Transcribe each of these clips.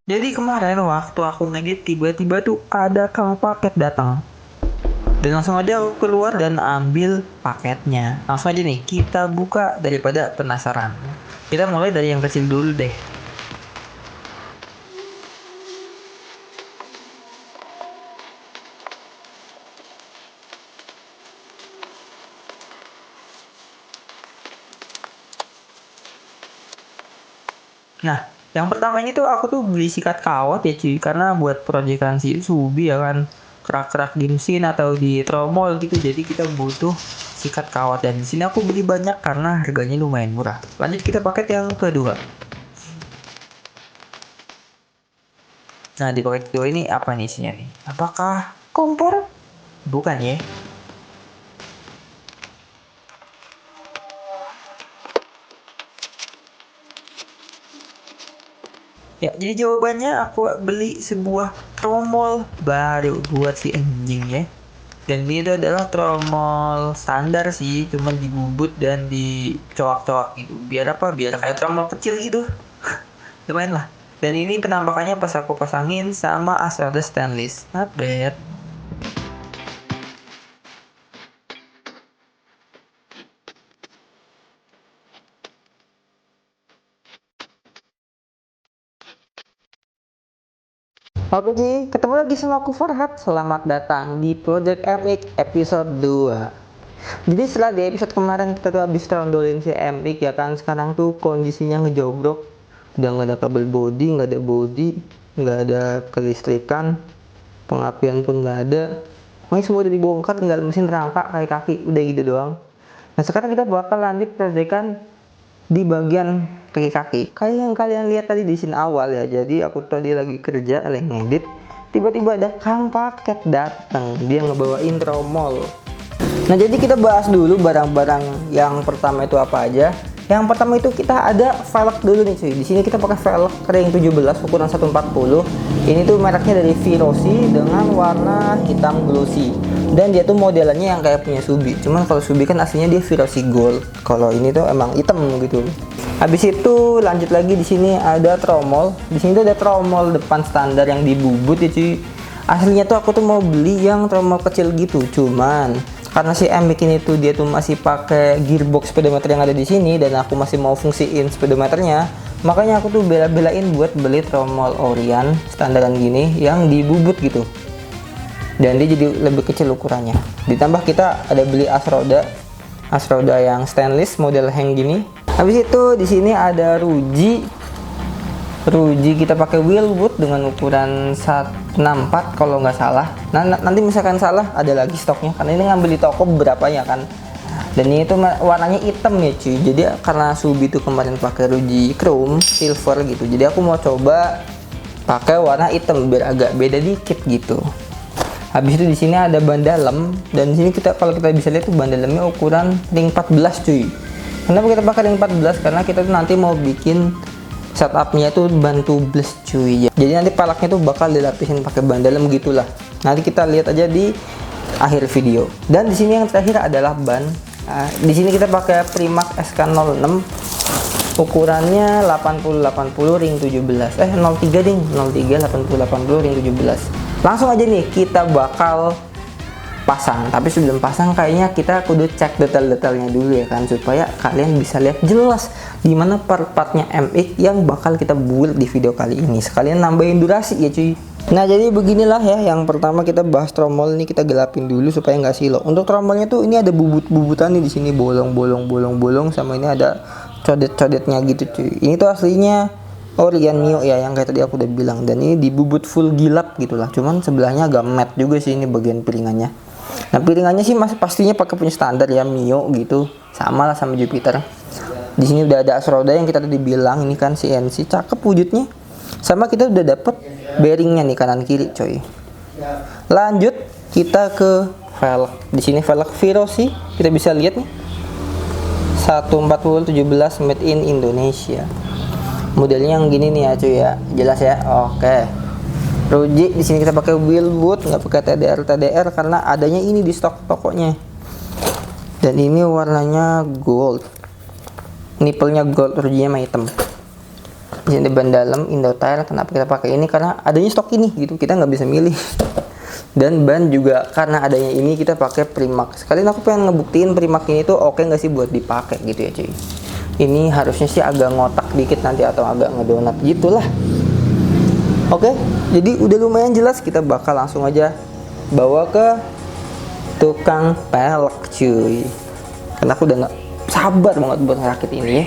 Jadi kemarin waktu aku ngedit tiba-tiba tuh ada kamu paket datang. Dan langsung aja aku keluar dan ambil paketnya. Langsung aja nih kita buka daripada penasaran. Kita mulai dari yang kecil dulu deh. Nah, yang pertama ini tuh aku tuh beli sikat kawat ya cuy, karena buat proyekan si Subi ya kan, kerak-kerak di mesin atau di tromol gitu, jadi kita butuh sikat kawat dan di sini aku beli banyak karena harganya lumayan murah. Lanjut kita paket yang kedua. Nah di paket kedua ini apa nih isinya nih? Apakah kompor? Bukan ya. Ya, jadi jawabannya aku beli sebuah tromol baru buat si anjing ya. Dan ini tuh adalah tromol standar sih, cuman dibubut dan dicoak-coak gitu. Biar apa? Biar kayak tromol kecil gitu. Lumayan lah. Dan ini penampakannya pas aku pasangin sama asal stainless. Not bad. Oke Ji, ketemu lagi sama aku Farhat. Selamat datang di Project MX episode 2. Jadi setelah di episode kemarin kita tuh habis trondolin si MX ya kan, sekarang tuh kondisinya ngejogrok. Udah nggak ada kabel body, nggak ada kelistrikan, pengapian pun nggak ada. Pokoknya semua udah dibongkar, tinggal mesin rangka kayak kaki, udah gitu doang. Nah sekarang kita bakal lanjut proyekan di bagian kaki-kaki kayak yang kalian lihat tadi di scene awal ya. Jadi aku tadi lagi kerja, lagi ngedit, tiba-tiba ada kang paket datang, dia ngebawain tromol. Nah jadi kita bahas dulu barang-barang yang pertama itu apa aja. Yang pertama itu kita ada velg dulu nih cuy. Di sini kita pakai velg ring 17 ukuran 140. Ini tuh mereknya dari Virosi dengan warna hitam glossy. Dan dia tuh modelannya yang kayak punya Subi. Cuman kalau Subi kan aslinya dia Virosi Gold. Kalau ini tuh emang hitam gitu. Habis itu lanjut lagi, di sini ada tromol. Di sini tuh ada tromol depan standar yang dibubut ya cuy. Aslinya tuh aku tuh mau beli yang tromol kecil gitu. Cuman karena si MX ini tuh dia tuh masih pakai gearbox speedometer yang ada di sini dan aku masih mau fungsiin speedometernya, makanya aku tuh bela-belain buat beli tromol Orion standaran gini yang dibubut gitu. Dan dia jadi lebih kecil ukurannya. Ditambah kita ada beli as roda yang stainless model hang gini. Habis itu di sini ada Ruji kita pakai wheelwood dengan ukuran 164 kalau nggak salah. Nah, nanti misalkan salah ada lagi stoknya karena ini ngambil di toko berapa ya kan. Dan ini tuh warnanya hitam ya cuy. Jadi karena Subi tuh kemarin pakai Ruji chrome silver gitu. Jadi aku mau coba pakai warna hitam biar agak beda dikit gitu. Habis itu di sini ada ban dalam dan di sini kita kalau kita bisa lihat tuh ban dalamnya ukuran ring 14 cuy. Kenapa kita pakai ring 14? Karena kita tuh nanti mau bikin setupnya itu ban tubeless cuy ya. Jadi nanti palaknya tuh bakal dilapisin pakai ban dalam gitulah. Nanti kita lihat aja di akhir video. Dan di sini yang terakhir adalah ban. Nah, di sini kita pakai Primax SK06 ukurannya 80 ring 17. 03 ding, 03 80 ring 17. Langsung aja nih kita bakal pasang, tapi sebelum pasang kayaknya kita kudu cek detail-detailnya dulu ya kan, supaya kalian bisa lihat jelas dimana part-partnya MX yang bakal kita build di video kali ini, sekalian nambahin durasi ya cuy. Nah jadi beginilah ya, yang pertama kita bahas tromol ini, kita gelapin dulu supaya nggak silo. Untuk tromolnya tuh ini ada bubut-bubutan nih, di sini bolong-bolong sama ini ada codet-codetnya gitu cuy. Ini tuh aslinya Orion Mio ya, yang kayak tadi aku udah bilang, dan ini dibubut full gilap gitulah, cuman sebelahnya agak matte juga sih ini bagian piringannya. Nah piringannya sih masih pastinya pakai punya standar ya, Mio gitu, sama lah sama Jupiter. Di sini udah ada as roda yang kita tadi bilang, ini kan CNC, cakep wujudnya. Sama kita udah dapet bearingnya nih kanan kiri coy. Lanjut kita ke velg. Di sini velg Virosi, kita bisa lihat nih 140 17 made in Indonesia. Modelnya yang gini nih ya cuy ya, jelas ya. Oke. Ruji di sini kita pakai wheelwood, nggak pakai TDR karena adanya ini di stok tokonya. Dan ini warnanya gold. Nipple-nya gold, rujinya mah hitam. Di sini ban dalam Indotire. Kenapa kita pakai ini? Karena adanya stok ini gitu, kita nggak bisa milih. Dan ban juga karena adanya ini kita pakai Primax. Sekalian aku pengen ngebuktiin Primax ini tuh oke nggak sih buat dipakai gitu ya cuy. Ini harusnya sih agak ngotak dikit nanti atau agak ngedonat gitulah. Oke, jadi udah lumayan jelas, kita bakal langsung aja bawa ke tukang pelek cuy. Karena aku udah nggak sabar banget buat ngerakit ini ya.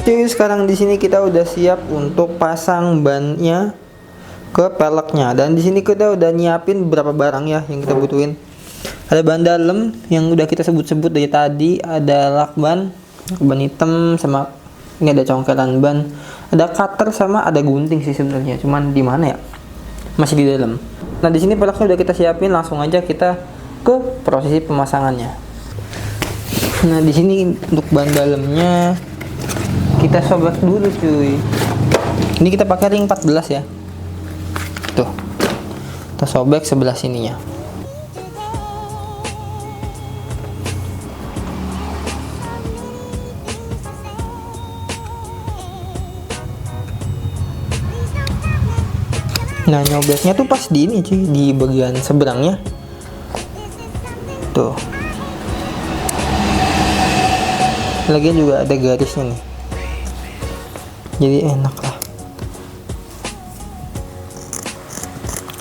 Cuy, sekarang di sini kita udah siap untuk pasang bannya ke peleknya, dan di sini kita udah nyiapin beberapa barang ya yang kita butuhin. Ada ban dalam yang udah kita sebut-sebut dari tadi, ada lakban hitam, sama ini ada congkelan ban, ada cutter sama ada gunting sih sebenarnya, cuman di mana ya? Masih di dalam. Nah, di sini peleknya udah kita siapin, langsung aja kita ke prosesi pemasangannya. Nah, di sini untuk ban dalamnya kita sobek dulu cuy. Ini kita pakai ring 14 ya. Tuh. Kita sobek sebelah sininya. Nah, nyobeknya tuh pas di ini cuy, di bagian seberangnya. Tuh. Lagian juga ada garisnya nih. Jadi enak lah.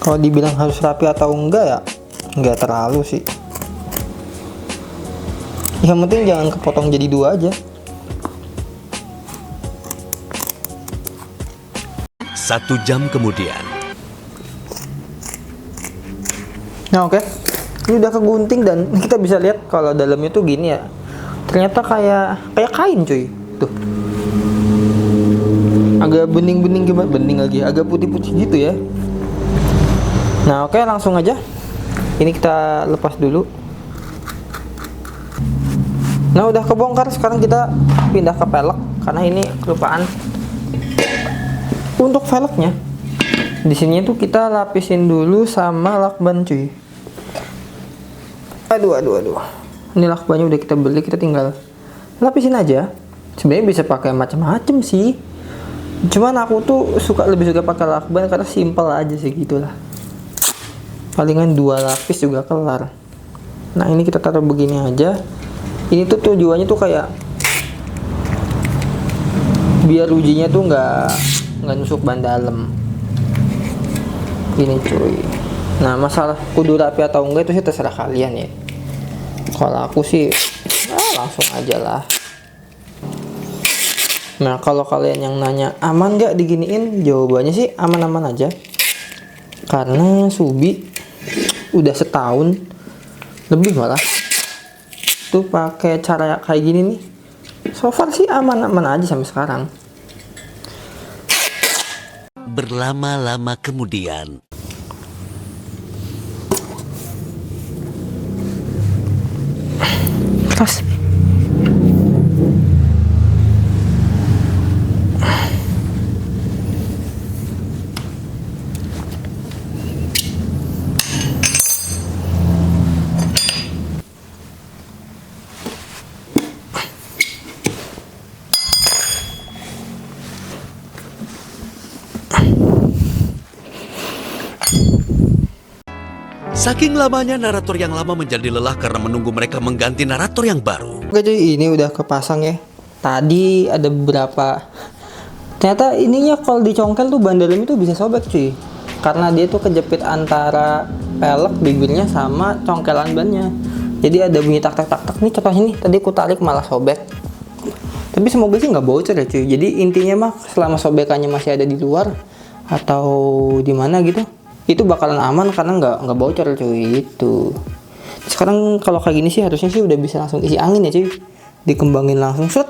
Kalau dibilang harus rapi atau enggak ya enggak terlalu sih. Yang penting jangan kepotong jadi dua aja. 1 jam kemudian. Nah, oke. Ini udah kegunting dan kita bisa lihat kalau dalamnya tuh gini ya. Ternyata kayak kain cuy. Tuh. Agak bening-bening, gimana bening lagi, agak putih-putih gitu ya. Nah, oke, langsung aja ini kita lepas dulu. Nah, udah kebongkar, sekarang kita pindah ke pelek karena ini kelupaan. Untuk velgnya di sini tuh kita lapisin dulu sama lakban cuy. Aduh. Ini lakbannya udah kita beli, kita tinggal lapisin aja. Sebenarnya bisa pakai macam-macam sih. Cuman aku tuh lebih suka pakai lakban karena simple aja sih gitulah. Palingan 2 lapis juga kelar. Nah, ini kita taruh begini aja. Ini tuh tujuannya tuh kayak biar ujinya tuh nggak nusuk ban dalam. Ini cuy. Nah, masalah kudu rapi atau enggak itu sih terserah kalian ya. Kalau aku sih langsung aja lah. Nah, kalau kalian yang nanya aman nggak diginiin, jawabannya sih aman-aman aja. Karena Subi udah setahun lebih malah tuh pakai cara kayak gini nih. So far sih aman-aman aja sampai sekarang. Berlama-lama kemudian. Keras. Saking lamanya narator yang lama menjadi lelah karena menunggu mereka mengganti narator yang baru. Oke cuy, ini udah kepasang ya. Tadi ada beberapa. Ternyata ininya kalau dicongkel tuh ban dalam itu bisa sobek cuy. Karena dia tuh kejepit antara pelek bibirnya sama congkelan bannya. Jadi ada bunyi tak tak tak tak nih, contohnya nih tadi aku tarik malah sobek. Tapi semoga sih nggak bocor ya cuy. Jadi intinya mah selama sobekannya masih ada di luar atau di mana gitu, itu bakalan aman karena nggak bocor cuy itu. Sekarang kalau kayak gini sih harusnya sih udah bisa langsung isi angin ya cuy. Dikembangin langsung set.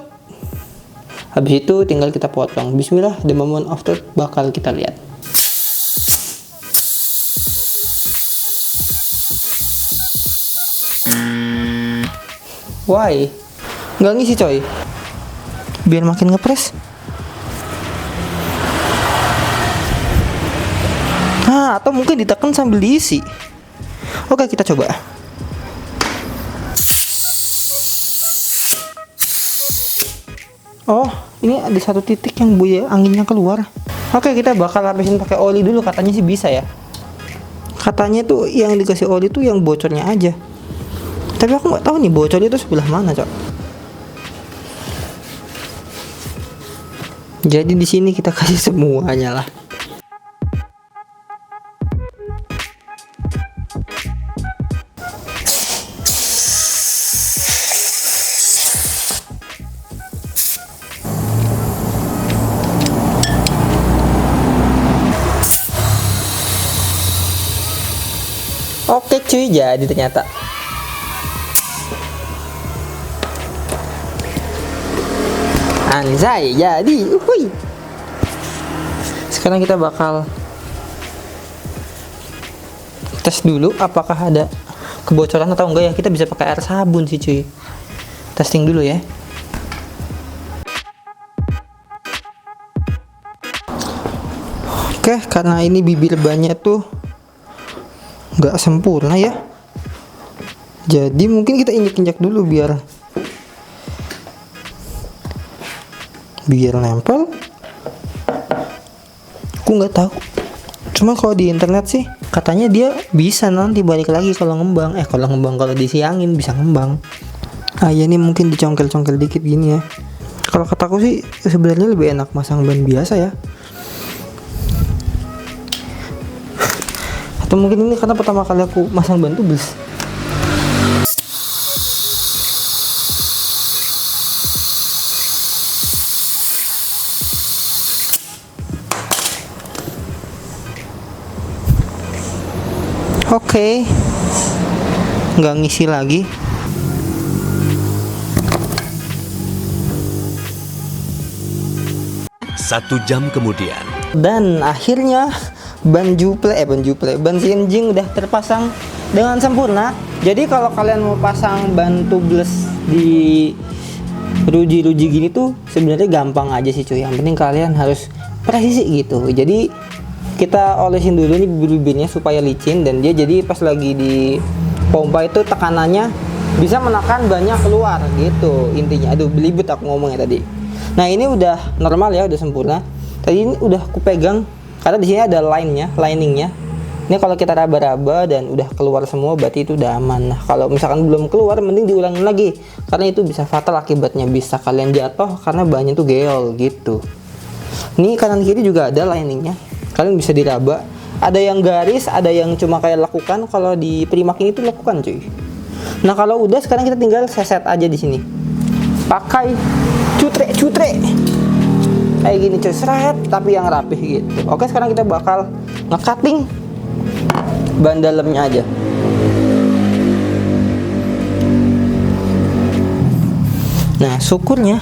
Habis itu tinggal kita potong. Bismillah, the moment of truth bakal kita lihat. Why? Nggak ngisi coy. Biar makin ngepres. Atau mungkin ditekan sambil diisi. Oke, kita coba. Oh, ini ada satu titik yang buaya anginnya keluar. Oke, kita bakal lapisin pakai oli dulu, katanya sih bisa ya. Katanya tuh yang dikasih oli tuh yang bocornya aja. Tapi aku nggak tahu nih bocornya itu sebelah mana, Cok. Jadi di sini kita kasih semuanya lah. Oke cuy, jadi ternyata. Anjay, jadi. Uhuy. Sekarang kita bakal tes dulu apakah ada kebocoran atau enggak ya. Kita bisa pakai air sabun sih cuy. Testing dulu ya. Oke, karena ini bibir bannya tuh nggak sempurna ya, jadi mungkin kita injek-injek dulu biar nempel. Aku nggak tahu, cuma kalau di internet sih katanya dia bisa nanti balik lagi kalau ngembang. Kalau disiangin bisa ngembang. Ya ini mungkin dicongkel-congkel dikit gini ya. Kalau kataku sih sebenarnya lebih enak masang ban biasa ya. Atau mungkin ini karena pertama kali aku masang ban tuh bus. Oke, nggak ngisi lagi. Satu jam kemudian. Dan akhirnya ban CNG udah terpasang dengan sempurna. Jadi kalau kalian mau pasang ban tubeless di ruji-ruji gini tuh sebenarnya gampang aja sih cuy. Yang penting kalian harus presisi gitu. Jadi kita olesin dulu nih bibir-bibirnya supaya licin, dan dia jadi pas lagi di pompa itu tekanannya bisa menekan bannya keluar gitu intinya. Aduh belibet aku ngomongnya tadi. Nah ini udah normal ya, udah sempurna. Tadi ini udah kupegang karena di sini ada liningnya. Ini kalau kita raba-raba dan udah keluar semua berarti itu udah aman. Nah kalau misalkan belum keluar mending diulangi lagi karena itu bisa fatal akibatnya, bisa kalian jatuh karena bannya tuh geol gitu. Ini kanan kiri juga ada liningnya, kalian bisa diraba. Ada yang garis, ada yang cuma kayak lekukan. Kalau di Primark ini tuh lekukan cuy. Nah kalau udah sekarang kita tinggal seset aja di sini. Pakai cutre kayak gini cuy, seret tapi yang rapih gitu. Oke, sekarang kita bakal nge-cutting ban dalamnya aja. Nah syukurnya,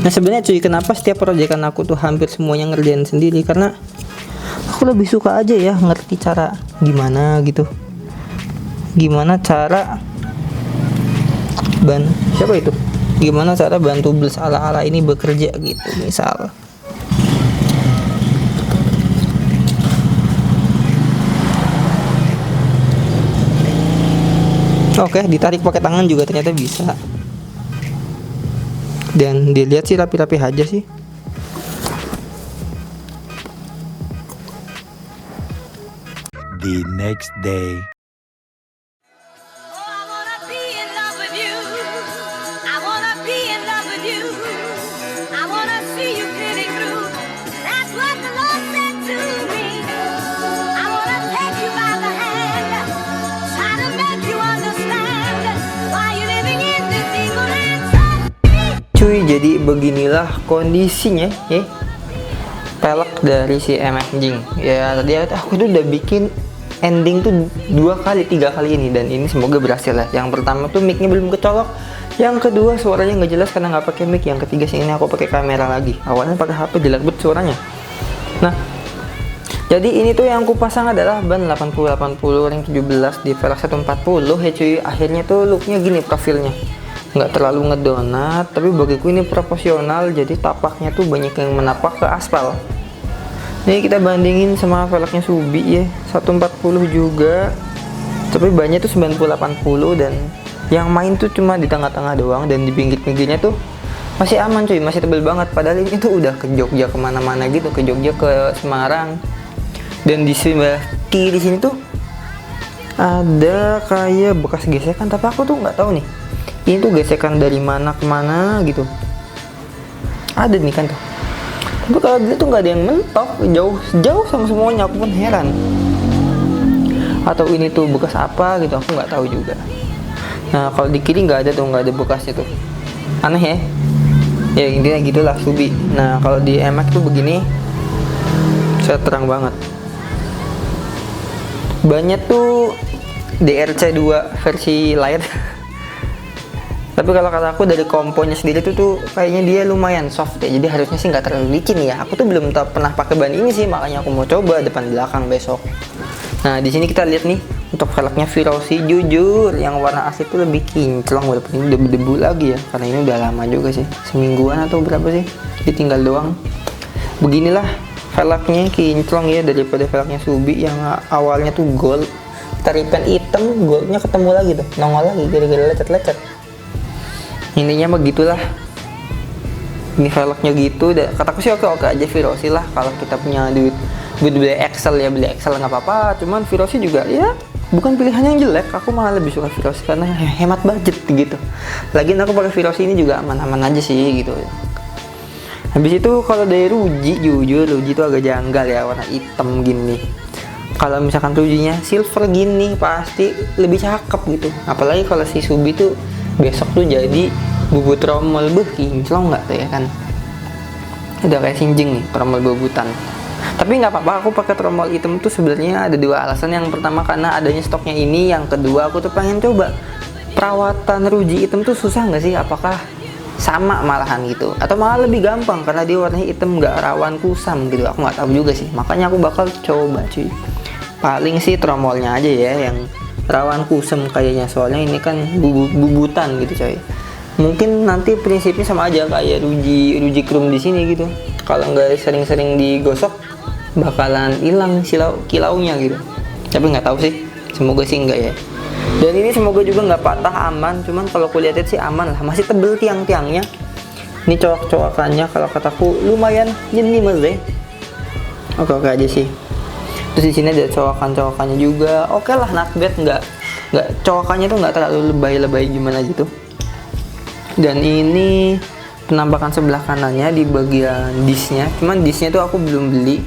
sebenarnya cuy, kenapa setiap proyekan aku tuh hampir semuanya ngerjain sendiri, karena aku lebih suka aja ya ngerti cara gimana gitu, gimana cara ban gimana cara ban tubeless ala-ala ini bekerja gitu. Misal oke, ditarik pakai tangan juga ternyata bisa. Dan dilihat sih rapi-rapi aja sih. The next day. Cuy, Jadi beginilah kondisinya ya, pelek dari si MX ya. Tadi aku tuh udah bikin ending tuh 2 kali 3 kali ini, dan ini semoga berhasil ya. Yang pertama tuh micnya belum kecolok, yang kedua suaranya nggak jelas karena nggak pakai mic, yang ketiga sih ini aku pakai kamera lagi. Awalnya pakai HP jelek banget suaranya. Nah, jadi ini tuh yang aku pasang adalah ban 80-80 ring 17 di velg 140 ya cuy. Akhirnya tuh looknya gini profilnya, nggak terlalu ngedonat, tapi bagiku ini proporsional, jadi tapaknya tuh banyak yang menapak ke aspal. Ini kita bandingin sama velgnya Subi ya, 140 juga, tapi bannya tuh 90-80, dan yang main tuh cuma di tengah-tengah doang, dan di pinggir-pinggirnya tuh masih aman cuy, masih tebel banget. Padahal ini tuh udah ke Jogja kemana-mana gitu, ke Jogja, ke Semarang. Dan di sebelah kiri sini tuh ada kayak bekas gesekan, tapi aku tuh nggak tahu nih ini tuh gesekan dari mana ke mana gitu. Ada nih kan tuh, tapi kalau dia tuh nggak ada yang mentok, jauh sama semuanya. Aku pun heran, atau ini tuh bekas apa gitu, aku nggak tahu juga. Nah kalau di kiri nggak ada tuh, nggak ada bekasnya tuh, aneh ya. Ya intinya gitulah Subi. Nah kalau di MX tuh begini, saya terang banget. Banyak tuh DRC 2 versi light. Tapi kalau kata aku dari komponya sendiri tuh kayaknya dia lumayan soft ya, jadi harusnya sih nggak terlalu licin ya. Aku tuh belum pernah pakai ban ini sih, makanya aku mau coba depan belakang besok. Nah di sini kita lihat nih untuk velgnya Virosi, jujur yang warna asli tuh lebih kinclong, walaupun ini udah berdebu lagi ya, karena ini udah lama juga sih, semingguan atau berapa sih, ditinggal doang. Beginilah velgnya kinclong ya, daripada velgnya Subi yang awalnya tuh gold, kita repaint hitam, goldnya ketemu lagi tuh, nongol lagi gara-gara lecet-lecet. Intinya begitulah, ini velgnya gitu. Kataku sih oke aja Virosi lah, kalau kita punya duit beli Excel ya, beli Excel nggak apa-apa. Cuman Virosi juga ya bukan pilihan yang jelek, aku malah lebih suka Virosi karena hemat budget gitu. Lagian aku pakai Virosi ini juga aman-aman aja sih gitu. Habis itu kalau dari Ruji, jujur Ruji itu agak janggal ya, warna hitam gini. Kalau misalkan Rujinya silver gini pasti lebih cakep gitu. Apalagi kalau si Subi tuh besok tuh jadi bubut tromol, kinclong nggak tuh ya kan. Udah kayak sinjing nih tromol bubutan. Tapi nggak apa-apa, aku pakai tromol hitam tuh sebenarnya ada dua alasan. Yang pertama karena adanya stoknya ini, yang kedua aku tuh pengen coba perawatan Ruji hitam tuh susah nggak sih, apakah sama malahan gitu, atau malah lebih gampang karena dia warnanya hitam nggak rawan kusam gitu. Aku nggak tahu juga sih, makanya aku bakal coba cuy. Paling sih tromolnya aja ya yang rawan kusam kayaknya, soalnya ini kan bubutan gitu coy. Mungkin nanti prinsipnya sama aja kayak Ruji Chrome di sini gitu, kalau nggak sering-sering digosok bakalan hilang kilaunya gitu. Tapi nggak tahu sih, semoga sih enggak ya. Dan ini semoga juga nggak patah, aman. Cuman kalau aku lihat sih aman lah, masih tebel tiang-tiangnya. Ini coak-coakannya kalau kataku lumayan jenius deh. Oke aja sih. Terus di sini ada coakan-coakannya juga. Oke lah, not bad, nggak coakannya tuh nggak terlalu lebay-lebay gimana gitu. Dan ini penampakan sebelah kanannya di bagian disnya. Cuman disnya tuh aku belum beli.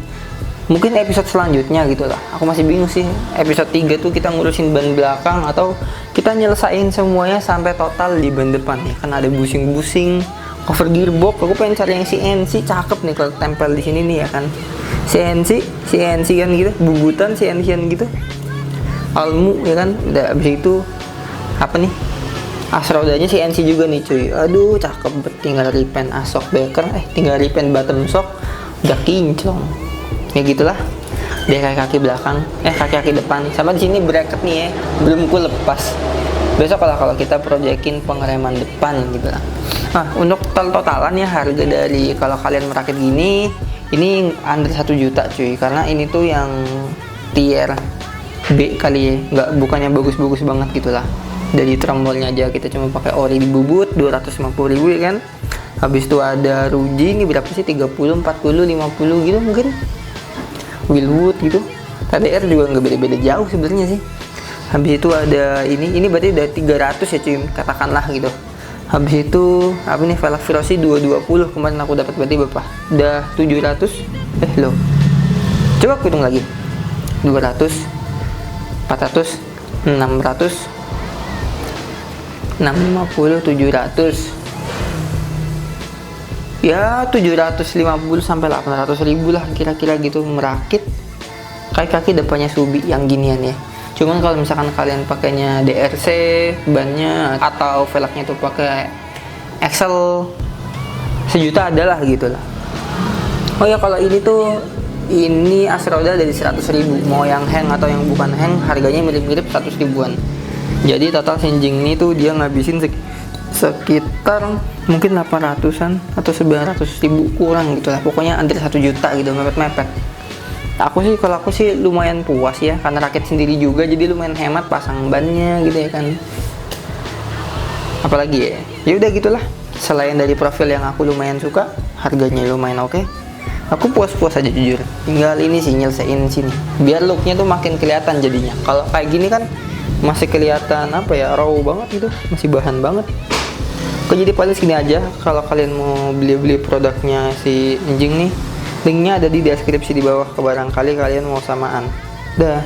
Mungkin episode selanjutnya gitu lah. Aku masih bingung sih. Episode 3 tuh kita ngurusin ban belakang atau kita nyelesain semuanya sampai total di ban depan ya. Kan ada busing-busing, cover gearbox. Aku pengen cari yang CNC cakep nih kalau tempel di sini nih ya kan. CNC kan gitu, bubutan CNC kan gitu. Almu ya kan. Udah abis itu apa nih? As rodanya CNC juga nih cuy. Aduh cakep, tinggal repaint asok beker, tinggal repaint bottom shock, udah kinclong. Ya gitulah. Dia kaki belakang, kaki depan. Sama di sini bracket nih ya, belum ku lepas. Besok kalau kita proyekin pengereman depan gitu lah. Nah untuk totalan ya, harga dari kalau kalian merakit gini, ini under 1 juta cuy. Karena ini tuh yang tier B kali ya, bukannya bagus-bagus banget gitulah. Dari trombolnya aja kita cuma pakai ori di bubut 250.000 ya kan. Habis itu ada Ruji, ini berapa sih, 30, 40, 50 gitu mungkin. Willwood gitu. KDR juga nggak beda-beda jauh sebenarnya sih. Habis itu ada ini berarti udah 300 ya cuy, katakanlah gitu. Habis itu apa nih, velg Virosi 220 kemarin aku dapat, berarti berapa? Udah 700. Loh. Coba aku hitung lagi. 200, 400, 600, 650, 700. ya 750 sampai 800 ribu lah kira-kira gitu, merakit kaki depannya Subi yang ginian ya. Cuman kalau misalkan kalian pakainya DRC bannya atau velgnya tuh pakai Excel, sejuta adalah gitu lah. Oh ya, kalau ini as roda dari 100 ribu, mau yang hang atau yang bukan hang harganya mirip-mirip 100 ribuan. Jadi total Xinjing ini tuh dia ngabisin sekitar mungkin 800-an atau 900 ribu kurang gitu lah, pokoknya under 1 juta gitu, mepet-mepet. Kalau aku sih lumayan puas ya, karena rakit sendiri juga, jadi lumayan hemat pasang bannya gitu ya kan. Apalagi ya udah gitulah. Selain dari profil yang aku lumayan suka, harganya lumayan oke, aku puas-puas aja jujur. Tinggal ini sih nyelesain sini, biar looknya tuh makin kelihatan jadinya. Kalau kayak gini kan masih kelihatan apa ya, raw banget gitu, masih bahan banget. Oke, jadi paling segini aja. Kalau kalian mau beli produknya si Xinjing nih, linknya ada di deskripsi di bawah, ke barangkali kalian mau samaan. Dah.